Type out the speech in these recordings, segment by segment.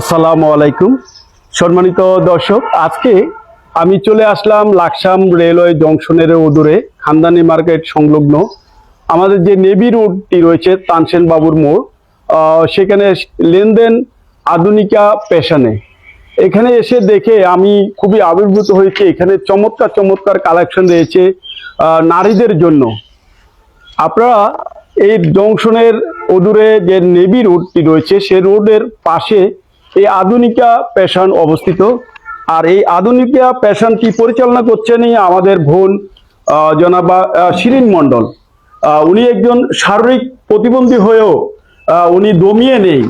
আসসালামু আলাইকুম সম্মানিত দর্শক, আজকে আমি চলে আসলাম লাকসাম রেলওয়ে জংশনের অদূরে খানদানি মার্কেট সংলগ্ন আমাদের যে নেভি রোডটি রয়েছে তানসেন বাবুর মোড়, সেখানে লেনদেন আধুনিকা প্যাশনে। এখানে এসে দেখে আমি খুবই আবির্ভূত হয়েছি। এখানে চমৎকার চমৎকার কালেকশন রয়েছে নারীদের জন্য। আপনারা এই জংশনের অদূরে যে নেভি রোডটি রয়েছে সে রোডের পাশে এই আধুনিকা প্যাশন অবস্থিত। আর এই আধুনিকা প্যাশনটি পরিচালনা করছেন আমাদের বোন জনাবা শিরিন মণ্ডল। উনি একজন শারীরিক প্রতিবন্ধী হয়েও উনি দমিয়ে নেই,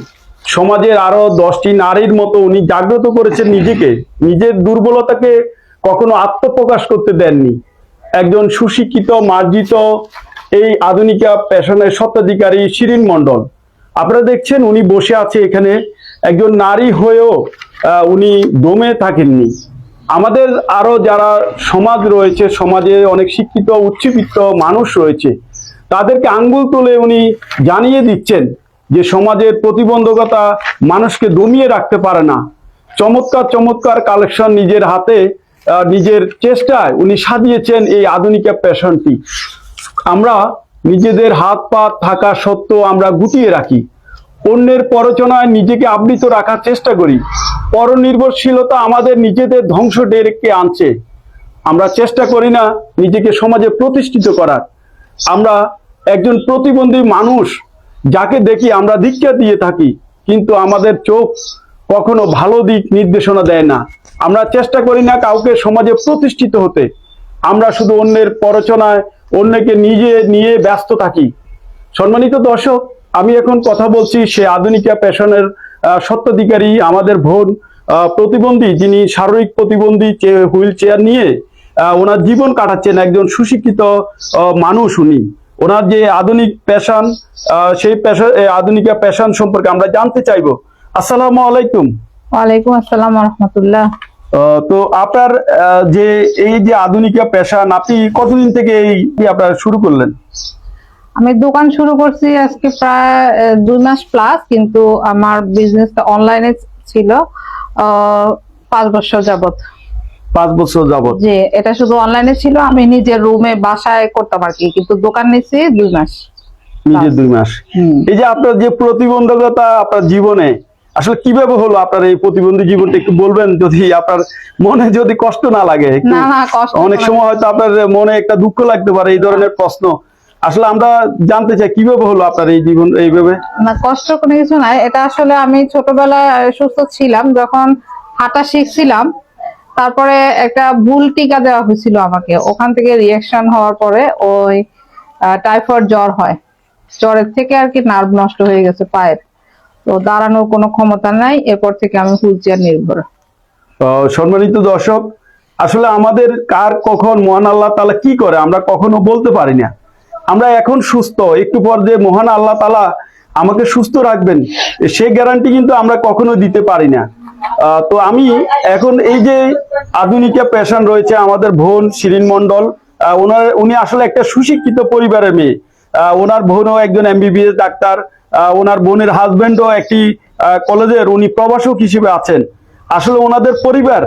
সমাজের আরো 10টি নারীর মতো উনি জাগ্রত করেছেন নিজেকে। নিজের দুর্বলতাকে কখনো আত্মপ্রকাশ করতে দেননি। একজন সুশিক্ষিত মার্জিত এই আধুনিকা প্যাশনের স্বত্বাধিকারী শিরিন মণ্ডল, আপনারা দেখছেন উনি বসে আছে এখানে। একজন নারী হয়েও উনি দমে থাকেননি। আমাদের আরো যারা সমাজ রয়েছে, সমাজে অনেক শিক্ষিত উচ্চবিত্ত মানুষ রয়েছে, তাদেরকে আঙ্গুল তুলে উনি জানিয়ে দিচ্ছেন যে সমাজের প্রতিবন্ধকতা মানুষকে দমিয়ে রাখতে পারে না। চমৎকার চমৎকার কালেকশন নিজের হাতে নিজের চেষ্টায় উনি সাজিয়েছেন এই আধুনিকা প্যাশনটি। আমরা নিজেদের হাত পা থাকা সত্ত্বেও আমরা গুটিয়ে রাখি, অন্যের প্ররোচনায় নিজেকে আবৃত রাখার চেষ্টা করি। পরনির্ভরশীলতা আমাদের নিজেদের ধ্বংস ডেকে আনছে। আমরা চেষ্টা করি না নিজেকে সমাজে প্রতিষ্ঠিত করার। আমরা একজন প্রতিবন্ধী মানুষ যাকে দেখি আমরা ধিক্কার দিয়ে থাকি, কিন্তু আমাদের চোখ কখনো ভালো দিক নির্দেশনা দেয় না। আমরা চেষ্টা করি না কাউকে সমাজে প্রতিষ্ঠিত হতে। আমরা শুধু অন্যের প্ররোচনায় অন্যকে নিজে নিয়ে ব্যস্ত থাকি। সম্মানিত দর্শক, আমি এখন কথা বলছি সে আধুনিকা প্যাশনের স্বত্বাধিকারী আমাদের বোন প্রতিবন্ধী, যিনি শারীরিক প্রতিবন্ধী, হুইল চেয়ার নিয়ে ওনার জীবন কাটাচ্ছেন। একজন সুশিক্ষিত মানুষ উনি। ওনার যে আধুনিক প্যাশন, সেই প্যাশন আধুনিকা প্যাশন সম্পর্কে আমরা জানতে চাইবো। আসসালামু আলাইকুম। ওয়ালাইকুম আসসালাম ওয়া রাহমাতুল্লাহ। তো আপনার যে এই যে আধুনিকা প্যাশন, আপনি কতদিন থেকে এই আপনার শুরু করলেন? আমি দোকান শুরু করছি আজকে প্রায় 2 মাস প্লাস, কিন্তু আমার বিজনেসটা অনলাইনে ছিল 5 বছর যাবত। 5 বছর যাবত? জি, এটা শুধু অনলাইনে ছিল। আমি নিজের রুমে বাসায় করতাম আর কি, কিন্তু দোকান নিয়েছি 2 মাস। নিজের 2 মাস। এই যে আপনার যে প্রতিবন্ধকতা আপনার জীবনে আসলে কিভাবে হলো? আপনার এই প্রতিবন্ধী জীবনটা একটু বলবেন, যদি আপনার মনে যদি কষ্ট না লাগে। না না, কষ্ট অনেক সময় হয়তো আপনার মনে একটা দুঃখ লাগতে পারে এই ধরনের প্রশ্ন। আসলে আমরা জানতে চাই কিভাবে হলো আপনার এই জীবন এইভাবে। না, কষ্ট কোনো কিছু নাই। এটা আসলে আমি ছোটবেলায় সুস্থ ছিলাম, যখন হাঁটা শিখছিলাম, তারপরে একটা ভুল টিকা দেওয়া হয়েছিল আমাকে। ওখান থেকে রিয়াকশন হওয়ার পরে ওই টাইফয়েড জ্বর হয়। জ্বরের থেকে আর কি নার্ভ নষ্ট হয়ে গেছে পায়ের, তো দাঁড়ানোর কোনো ক্ষমতা নাই। এরপর থেকে আমি হুইল চেয়ার নির্ভর। সম্মানিত দর্শক, আসলে আমাদের কার কখন মহান আল্লাহ তাআলা কি করে আমরা কখনো বলতে পারি না। আমরা এখন সুস্থ, একটু পর যে মহান আল্লাহ তাআলা আমাকে সুস্থ রাখবেন সেই গ্যারান্টি কিন্তু আমরা কখনো দিতে পারি না। তো আমি এখন এই যে আধুনিকা প্যাশন রয়েছে আমাদের বোন শিরিন মণ্ডল, উনি আসলে একটা সুশিক্ষিত পরিবারের মেয়ে। ওনার বোনও একজন MBBS ডাক্তার। ওনার বোনের হাজবেন্ডও একটি কলেজের উনি প্রভাষক হিসেবে আছেন। আসলে ওনাদের পরিবার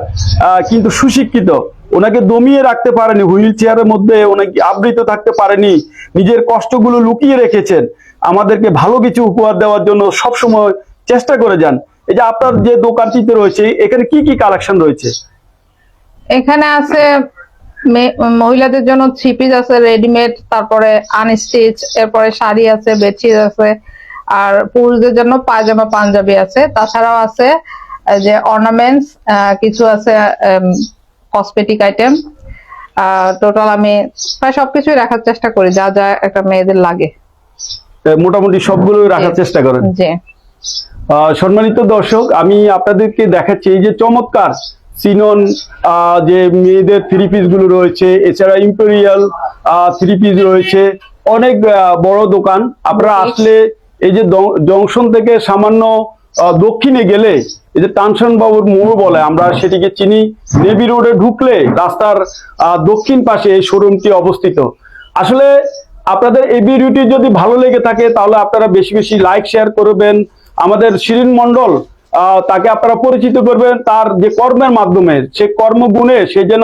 কিন্তু সুশিক্ষিত। ওনাকে দমিয়ে রাখতে পারেনি, হুইল চেয়ারের মধ্যে ওনাকে আবৃত থাকতে পারেনি। নিজের কষ্টগুলো লুকিয়ে রেখেছেন, আমাদেরকে ভালো কিছু উপহার দেওয়ার জন্য সবসময় চেষ্টা করে যান। এই যে আপনার যে দোকানটিতে রয়েছে, এখানে কি কি কালেকশন রয়েছে? এখানে আছে মহিলাদের জন্য 3 পিস আছে রেডিমেড, তারপরে আনস্টিচ, এরপরে শাড়ি আছে, বেডশিট আছে, আর পুরুষদের জন্য পায়জামা পাঞ্জাবি আছে। তাছাড়াও আছে যে অর্নামেন্টস কিছু আছে, কসমেটিক আইটেম। টোটাল আমি প্রায় সবকিছুই রাখার চেষ্টা করি, যা যা একটা মেয়েদের লাগে মোটামুটি সবগুলো রাখার চেষ্টা করেন। জি। সম্মানিত দর্শক, আমি আপনাদেরকে দেখাচ্ছি এই যে চমৎকার সিনন যে মেয়েদের 3 পিস গুলো রয়েছে। এছাড়া ইম্পেরিয়াল 3 পিস রয়েছে। অনেক বড় দোকান। আপনারা আসলে এই যে জংশন থেকে সামান্য দক্ষিণে গেলে এই যে তানসেন বাবুর মোড় বলে আমরা সেটিকে চিনি, নেভি রোডে ঢুকলে রাস্তার দক্ষিণ পাশে এই শোরুমটি অবস্থিত। আসলে আপনাদের এই ভিডিওটি যদি ভালো লেগে থাকে তাহলে আপনারা বেশি বেশি লাইক শেয়ার করবেন। আমাদের শিরিন মণ্ডল তাকে আপনারা পরিচিত করবেন তার যে কর্মের মাধ্যমে, সে কর্মগুণে সে যেন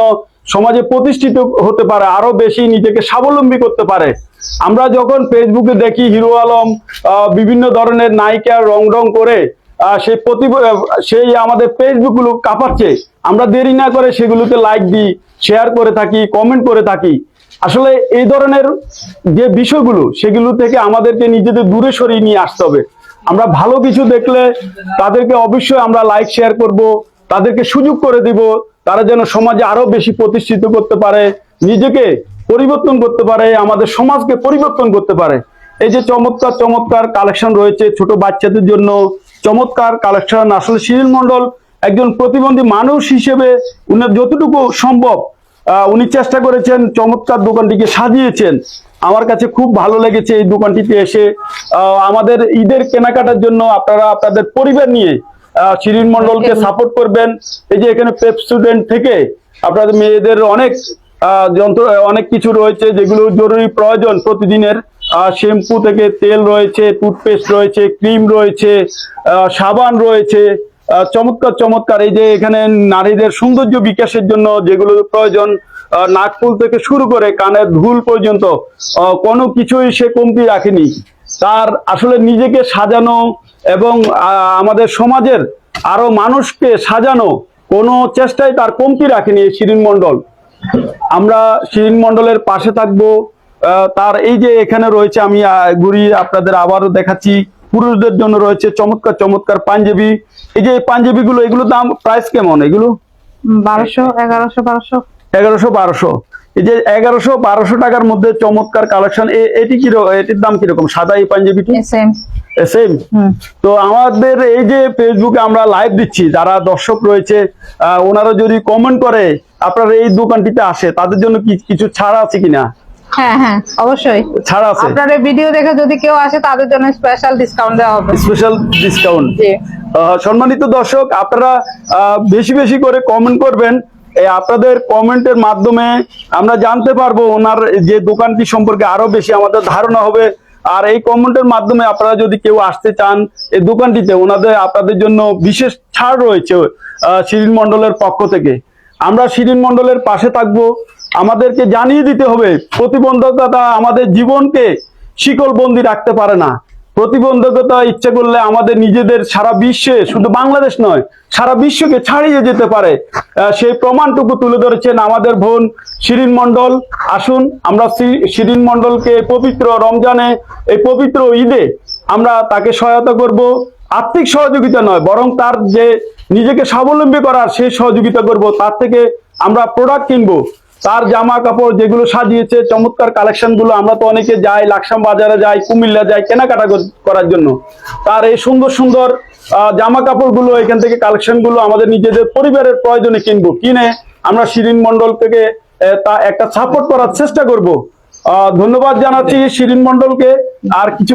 সমাজে প্রতিষ্ঠিত হতে পারে, আরো বেশি নিজেকে স্বাবলম্বী করতে পারে। আমরা যখন ফেসবুকে দেখি হিরো আলম বিভিন্ন ধরনের নায়িকা রং করে সেই আমাদের ফেসবুক গুলো কাঁপাচ্ছে, আমরা দেরি না করে সেগুলোতে লাইক দিই, শেয়ার করে থাকি, কমেন্ট করে থাকি। আসলে এই ধরনের যে বিষয়গুলো, সেগুলো থেকে আমাদেরকে নিজেদের দূরে সরিয়ে নিয়ে আসতে হবে। আমরা ভালো কিছু দেখলে তাদেরকে অবশ্যই আমরা লাইক শেয়ার করব, তাদেরকে সুযোগ করে দিব, তারা যেন সমাজে আরো বেশি প্রতিষ্ঠিত করতে পারে, নিজেকে পরিবর্তন করতে পারে, আমাদের সমাজকে পরিবর্তন করতে পারে। এই যে চমৎকার চমৎকার কালেকশন রয়েছে ছোট বাচ্চাদের জন্য, চমৎকার কালেকশন। আসলে শিরিন মন্ডল একজন প্রতিবন্ধী মানুষ হিসেবে উনার যতটুকু সম্ভব উনি চেষ্টা করেছেন, চমৎকার দোকানটিকে সাজিয়েছেন। আমার কাছে খুব ভালো লেগেছে এই দোকানটিতে এসে। আমাদের ঈদের কেনাকাটার জন্য আপনারা আপনাদের পরিবার নিয়ে শিরিন মন্ডলকে সাপোর্ট করবেন। এই যে এখানে পেপসুডেন্ট থেকে আপনাদের মেয়েদের অনেক যন্ত্র, অনেক কিছু রয়েছে যেগুলো জরুরি প্রয়োজন প্রতিদিনের। শ্যাম্পু থেকে তেল রয়েছে, টুথপেস্ট রয়েছে, ক্রিম রয়েছে, সাবান রয়েছে, চমৎকার চমৎকার। এই যে এখানে নারীদের সৌন্দর্য বিকাশের জন্য যেগুলো প্রয়োজন, নাকফুল থেকে শুরু করে কানের ধুল পর্যন্ত কোনো কিছুই সে কমতি রাখেনি। তার আসলে নিজেকে সাজানো এবং আমাদের সমাজের আরো মানুষকে সাজানো কোনো চেষ্টাই তার কমতি রাখেনি এই শিরিন মন্ডল। আমরা শিরিন মন্ডলের পাশে থাকবো। তার এই যে এখানে রয়েছে, আমি ঘুরি আপনাদের আবারও দেখাচ্ছি, পুরুষদের জন্য রয়েছে চমৎকার চমৎকার পাঞ্জাবি। এই যে পাঞ্জাবি গুলো, এগুলো দাম প্রাইস কেমন? এগুলো 1200, 1100, 1200। এই যে 1100-1200 টাকার মধ্যে চমৎকার কালেকশন। এটি কি, এটির দাম কিরকম? সাদা এই পাঞ্জাবিটি সেম। তো আমাদের এই যে ফেসবুকে আমরা লাইভ দিচ্ছি, যারা দর্শক রয়েছে ওনারা যদি কমেন্ট করে আপনার এই দোকানটিতে আসে, তাদের জন্য কিছু ছাড় আছে কিনা? হ্যাঁ হ্যাঁ, অবশ্যই ছাড় আছে। আপনার এই ভিডিও দেখে যদি কেউ আসে তাদের জন্য স্পেশাল ডিসকাউন্ট দেওয়া হবে। Special discount. সম্মানিত দর্শক, আপনারা বেশি বেশি করে কমেন্ট করবেন। আপনাদের কমেন্টের মাধ্যমে আমরা জানতে পারবো ওনার যে দোকানটি সম্পর্কে আরো বেশি আমাদের ধারণা হবে। আর এই কমেন্টের মাধ্যমে আপনারা যদি কেউ আসতে চান এই দোকানটিতে, আপনাদের জন্য বিশেষ ছাড় রয়েছে শিরিন মন্ডলের পক্ষ থেকে। আমরা শিরিন মন্ডলের পাশে থাকবো। আমাদেরকে জানিয়ে দিতে হবে প্রতিবন্ধকতা আমাদের জীবনকে শিকলবন্দি রাখতে পারে না। প্রতিবন্ধকতা ইচ্ছে করলে আমাদের নিজেদের সারা বিশ্বে, শুধু বাংলাদেশ নয়, সারা বিশ্বকে ছাড়িয়ে যেতে পারে। সেই প্রমাণটুকু তুলে ধরেছেন আমাদের বোন শিরিন মন্ডল। আসুন আমরা শিরিন মন্ডলকে পবিত্র রমজানে, এই পবিত্র ঈদে আমরা তাকে সহায়তা করব। আর্থিক সহযোগিতা নয়, বরং তার যে নিজেকে স্বাবলম্বী করার সেই সহযোগিতা করব। তার থেকে আমরা প্রোডাক্ট কিনবো, তার জামা কাপড় যেগুলো সাজিয়েছে, চমৎকার কালেকশন গুলো। আমরা তো অনেকে যাই, লাকসাম বাজারে যাই, কুমিল্লা যাই কেনাকাটা করার জন্য। তার এই সুন্দর সুন্দর জামা কাপড় গুলো, এখান থেকে কালেকশন গুলো আমাদের নিজেদের পরিবারের প্রয়োজনে কিনবো। কিনে আমরা শিরিন মন্ডল থেকে তা একটা সাপোর্ট করার চেষ্টা করব। ধন্যবাদ জানাচ্ছি শিরিন মন্ডলকে। আর কিছু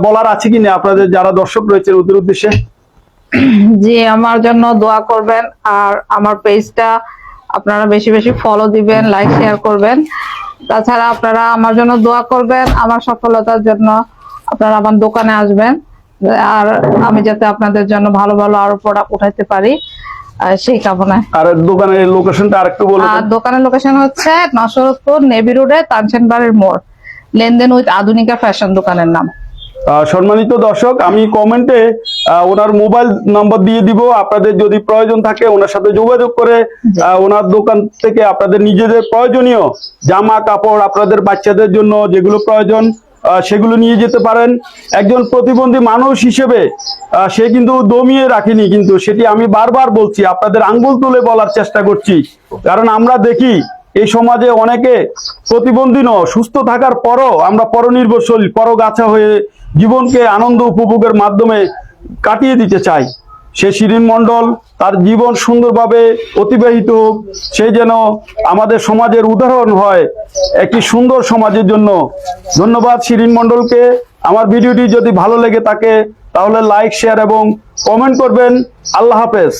বলার আছে কিনা আপনাদের যারা দর্শক রয়েছে ওদের উদ্দেশ্যে? জি, আমার জন্য দোয়া করবেন, আর আমার পেজটা আপনারা বেশি বেশি ফলো দিবেন, লাইক শেয়ার করবেন। তাছাড়া আপনারা আমার জন্য দোয়া করবেন, আমার সফলতার জন্য। আপনারা আমার দোকানে আসবেন, আর আমি যাতে আপনাদের জন্য ভালো ভালো আরো প্রোডাক্ট উঠাইতে পারি সেই কামনায়। আর দোকানের লোকেশনটা আরেকটু বলুন। দোকানের লোকেশন হচ্ছে নসরতপুর নেভি রোডে তানসেন বাড়ির মোড়, লেনদেন উইথ আধুনিকা ফ্যাশন দোকানের নাম। সম্মানিত দর্শক, আমি কমেন্টে ওনার মোবাইল নাম্বার দিয়ে দিব। আপনাদের যদি প্রয়োজন থাকে ওনার সাথে যোগাযোগ করে ওনার দোকান থেকে আপনাদের নিজেদের প্রয়োজনীয় জামা কাপড়, আপনাদের বাচ্চাদের জন্য যেগুলো প্রয়োজন সেগুলো নিয়ে যেতে পারেন। একজন প্রতিবন্ধী মানুষ হিসেবে সে কিন্তু দমিয়ে রাখেনি, কিন্তু সেটি আমি বারবার বলছি, আপনাদের আঙ্গুল তুলে বলার চেষ্টা করছি। কারণ আমরা দেখি এই সমাজে অনেকে প্রতিবন্ধী সুস্থ থাকার পরও আমরা পরনির্ভরশীল, পরগাছা হয়ে জীবনকে আনন্দ উপভোগের মাধ্যমে কাটিয়ে দিতে চাই। সে শিরিন মন্ডল তার জীবন সুন্দরভাবে অতিবাহিত হোক, সে যেন আমাদের সমাজের উদাহরণ হয় একটি সুন্দর সমাজের জন্য। ধন্যবাদ শিরিন মন্ডলকে। আমার ভিডিওটি যদি ভালো লেগে থাকে তাহলে লাইক, শেয়ার এবং কমেন্ট করবেন। আল্লাহ হাফেজ।